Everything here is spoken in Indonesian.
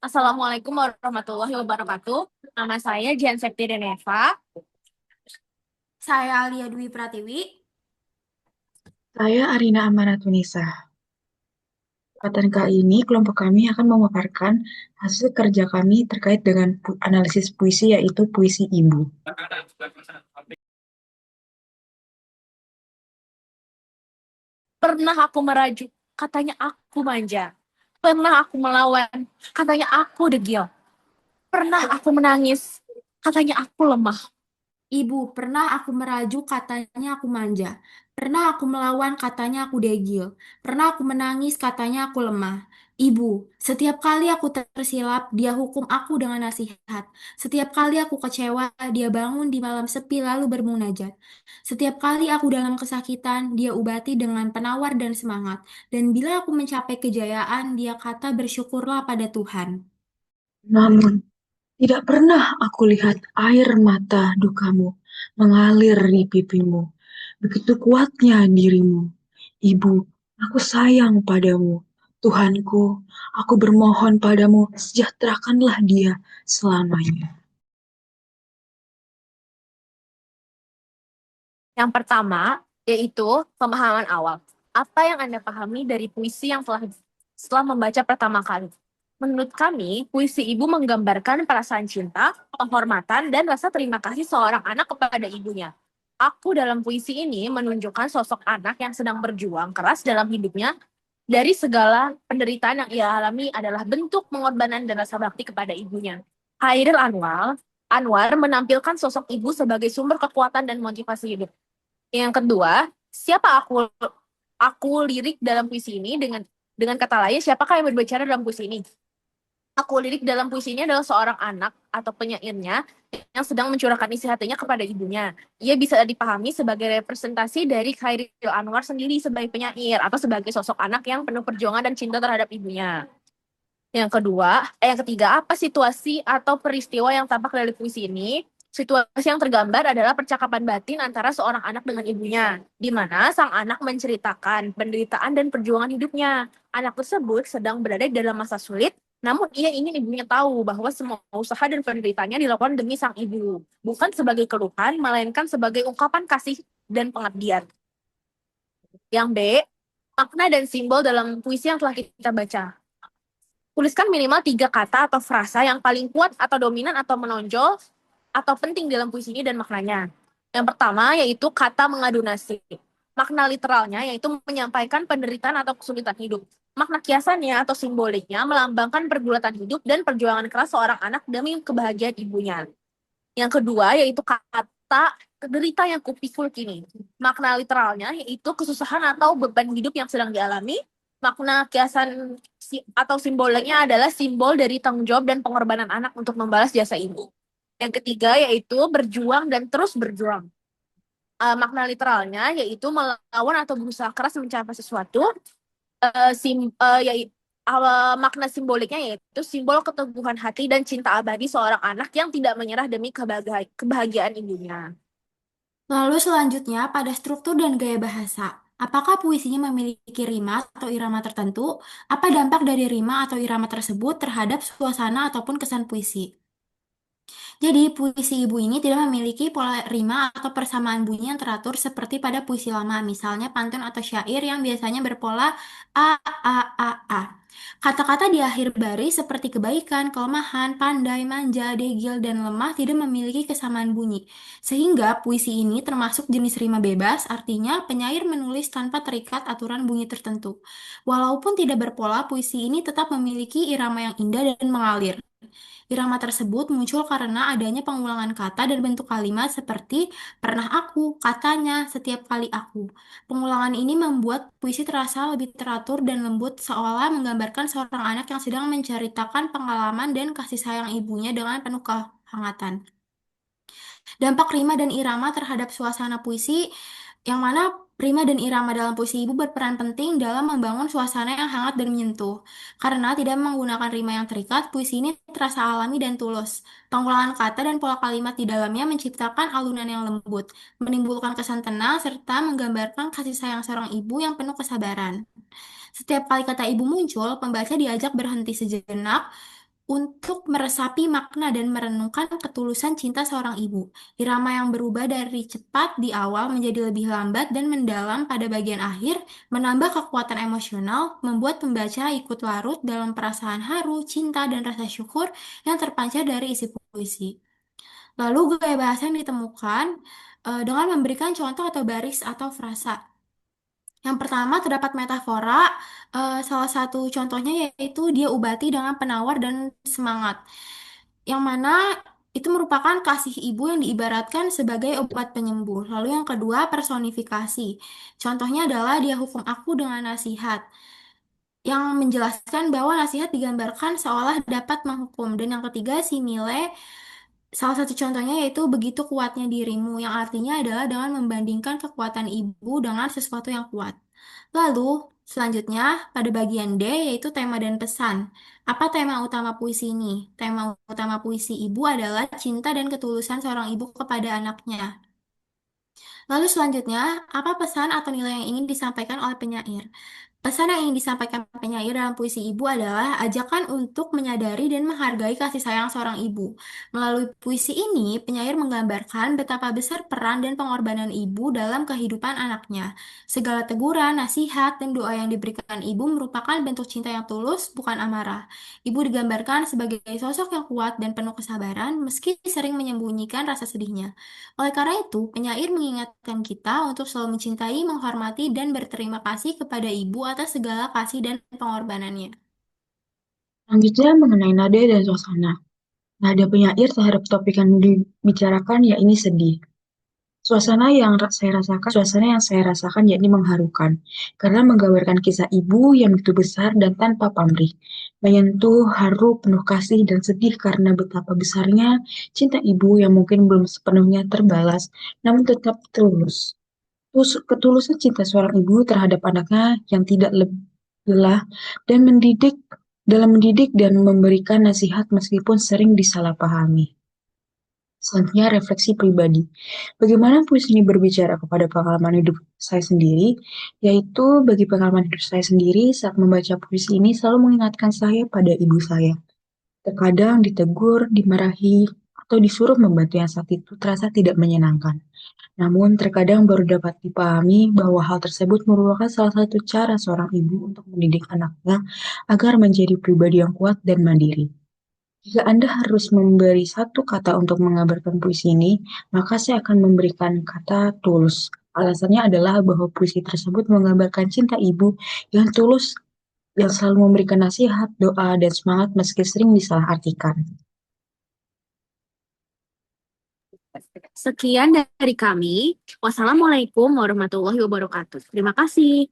Assalamualaikum warahmatullahi wabarakatuh. Nama saya Jian Septi Deneva. Saya Alia Dwi Pratiwi. Saya Arina Amanatunisa. Kesempatan kali ini, kelompok kami akan memaparkan hasil kerja kami terkait dengan analisis puisi, yaitu puisi Ibu. Pernah aku merajuk, katanya aku manja. Pernah aku melawan, katanya aku degil. Pernah aku menangis, katanya aku lemah. Ibu, pernah aku merajuk, katanya aku manja. Pernah aku melawan, katanya aku degil. Pernah aku menangis, katanya aku lemah. Ibu, setiap kali aku tersilap, dia hukum aku dengan nasihat. Setiap kali aku kecewa, dia bangun di malam sepi lalu bermunajat. Setiap kali aku dalam kesakitan, dia obati dengan penawar dan semangat. Dan bila aku mencapai kejayaan, dia kata bersyukurlah pada Tuhan. Namun, tidak pernah aku lihat air mata dukamu mengalir di pipimu. Begitu kuatnya dirimu. Ibu, aku sayang padamu. Tuhanku, aku bermohon padamu, sejahterakanlah dia selamanya. Yang pertama, yaitu pemahaman awal. Apa yang Anda pahami dari puisi yang setelah membaca pertama kali? Menurut kami, puisi ibu menggambarkan perasaan cinta, penghormatan, dan rasa terima kasih seorang anak kepada ibunya. Aku dalam puisi ini menunjukkan sosok anak yang sedang berjuang keras dalam hidupnya dari segala penderitaan yang ia alami adalah bentuk pengorbanan dan rasa bakti kepada ibunya. Hairil Anwar menampilkan sosok ibu sebagai sumber kekuatan dan motivasi hidup. Yang kedua, siapa aku lirik dalam puisi ini dengan kata lain, siapakah yang berbicara dalam puisi ini? Aku lirik dalam puisi ini adalah seorang anak atau penyairnya yang sedang mencurahkan isi hatinya kepada ibunya. Ia bisa dipahami sebagai representasi dari Khairil Anwar sendiri sebagai penyair atau sebagai sosok anak yang penuh perjuangan dan cinta terhadap ibunya. Yang ketiga, apa situasi atau peristiwa yang tampak dari puisi ini? Situasi yang tergambar adalah percakapan batin antara seorang anak dengan ibunya, di mana sang anak menceritakan penderitaan dan perjuangan hidupnya. Anak tersebut sedang berada dalam masa sulit, namun ia ingin ibunya tahu bahwa semua usaha dan penderitaannya dilakukan demi sang ibu, bukan sebagai keluhan, melainkan sebagai ungkapan kasih dan pengabdian. Yang B, makna dan simbol dalam puisi yang telah kita baca. Tuliskan minimal 3 kata atau frasa yang paling kuat atau dominan atau menonjol atau penting dalam puisi ini dan maknanya. Yang pertama yaitu kata mengadu nasib. Makna literalnya yaitu menyampaikan penderitaan atau kesulitan hidup. Makna kiasannya atau simboliknya melambangkan pergulatan hidup dan perjuangan keras seorang anak demi kebahagiaan ibunya. Yang kedua yaitu kata derita yang kupikul kini. Makna literalnya yaitu kesusahan atau beban hidup yang sedang dialami. Makna kiasan atau simbolnya adalah simbol dari tanggung jawab dan pengorbanan anak untuk membalas jasa ibu. Yang ketiga yaitu berjuang dan terus berjuang. Makna literalnya yaitu melawan atau berusaha keras mencapai sesuatu. Yaitu makna simboliknya yaitu simbol keteguhan hati dan cinta abadi seorang anak yang tidak menyerah demi kebahagiaan ibunya. Lalu selanjutnya pada struktur dan gaya bahasa. Apakah puisinya memiliki rima atau irama tertentu? Apa dampak dari rima atau irama tersebut terhadap suasana ataupun kesan puisi? Jadi, puisi ibu ini tidak memiliki pola rima atau persamaan bunyi yang teratur seperti pada puisi lama, misalnya pantun atau syair yang biasanya berpola a a a a. Kata-kata di akhir baris seperti kebaikan, kelemahan, pandai, manja, degil, dan lemah tidak memiliki kesamaan bunyi. Sehingga puisi ini termasuk jenis rima bebas, artinya penyair menulis tanpa terikat aturan bunyi tertentu. Walaupun tidak berpola, puisi ini tetap memiliki irama yang indah dan mengalir. Irama tersebut muncul karena adanya pengulangan kata dan bentuk kalimat seperti pernah aku, katanya, setiap kali aku. Pengulangan ini membuat puisi terasa lebih teratur dan lembut seolah menggambarkan seorang anak yang sedang menceritakan pengalaman dan kasih sayang ibunya dengan penuh kehangatan. Dampak rima dan irama terhadap suasana puisi, yang mana rima dan irama dalam puisi ibu berperan penting dalam membangun suasana yang hangat dan menyentuh. Karena tidak menggunakan rima yang terikat, puisi ini terasa alami dan tulus. Pengulangan kata dan pola kalimat di dalamnya menciptakan alunan yang lembut, menimbulkan kesan tenang, serta menggambarkan kasih sayang seorang ibu yang penuh kesabaran. Setiap kali kata ibu muncul, pembaca diajak berhenti sejenak untuk meresapi makna dan merenungkan ketulusan cinta seorang ibu. Irama yang berubah dari cepat di awal menjadi lebih lambat dan mendalam pada bagian akhir, menambah kekuatan emosional, membuat pembaca ikut larut dalam perasaan haru, cinta, dan rasa syukur yang terpancar dari isi puisi. Lalu gaya bahasa yang ditemukan dengan memberikan contoh atau baris atau frasa. Yang pertama terdapat metafora, salah satu contohnya yaitu dia ubati dengan penawar dan semangat, yang mana itu merupakan kasih ibu yang diibaratkan sebagai obat penyembuh. Lalu yang kedua personifikasi, contohnya adalah dia hukum aku dengan nasihat, yang menjelaskan bahwa nasihat digambarkan seolah dapat menghukum. Dan yang ketiga simile, salah satu contohnya yaitu begitu kuatnya dirimu, yang artinya adalah dengan membandingkan kekuatan ibu dengan sesuatu yang kuat. Lalu, selanjutnya pada bagian D yaitu tema dan pesan. Apa tema utama puisi ini? Tema utama puisi ibu adalah cinta dan ketulusan seorang ibu kepada anaknya. Lalu selanjutnya, apa pesan atau nilai yang ingin disampaikan oleh penyair? Pesan yang ingin disampaikan penyair dalam puisi ibu adalah ajakan untuk menyadari dan menghargai kasih sayang seorang ibu. Melalui puisi ini, penyair menggambarkan betapa besar peran dan pengorbanan ibu dalam kehidupan anaknya. Segala teguran, nasihat, dan doa yang diberikan ibu merupakan bentuk cinta yang tulus, bukan amarah. Ibu digambarkan sebagai sosok yang kuat dan penuh kesabaran, meski sering menyembunyikan rasa sedihnya. Oleh karena itu, penyair mengingatkan kita untuk selalu mencintai, menghormati, dan berterima kasih kepada ibu atas segala kasih dan pengorbanannya. Selanjutnya mengenai nada dan suasana. Nada penyair terhadap topik yang dibicarakan yakni sedih. Suasana yang saya rasakan yakni mengharukan, karena menggambarkan kisah ibu yang begitu besar dan tanpa pamrih, menyentuh haru penuh kasih dan sedih karena betapa besarnya cinta ibu yang mungkin belum sepenuhnya terbalas, namun tetap tulus. Ketulusan cinta seorang ibu terhadap anaknya yang tidak lelah dan mendidik dan memberikan nasihat meskipun sering disalahpahami. Selanjutnya, refleksi pribadi. Bagaimana puisi ini berbicara kepada pengalaman hidup saya sendiri, yaitu bagi pengalaman hidup saya sendiri saat membaca puisi ini selalu mengingatkan saya pada ibu saya. Terkadang ditegur, dimarahi, atau disuruh membantu yang saat itu terasa tidak menyenangkan. Namun, terkadang baru dapat dipahami bahwa hal tersebut merupakan salah satu cara seorang ibu untuk mendidik anaknya agar menjadi pribadi yang kuat dan mandiri. Jika Anda harus memberi satu kata untuk menggambarkan puisi ini, maka saya akan memberikan kata tulus. Alasannya adalah bahwa puisi tersebut menggambarkan cinta ibu yang tulus, yang selalu memberikan nasihat, doa, dan semangat meski sering disalahartikan. Sekian dari kami. Wassalamualaikum warahmatullahi wabarakatuh. Terima kasih.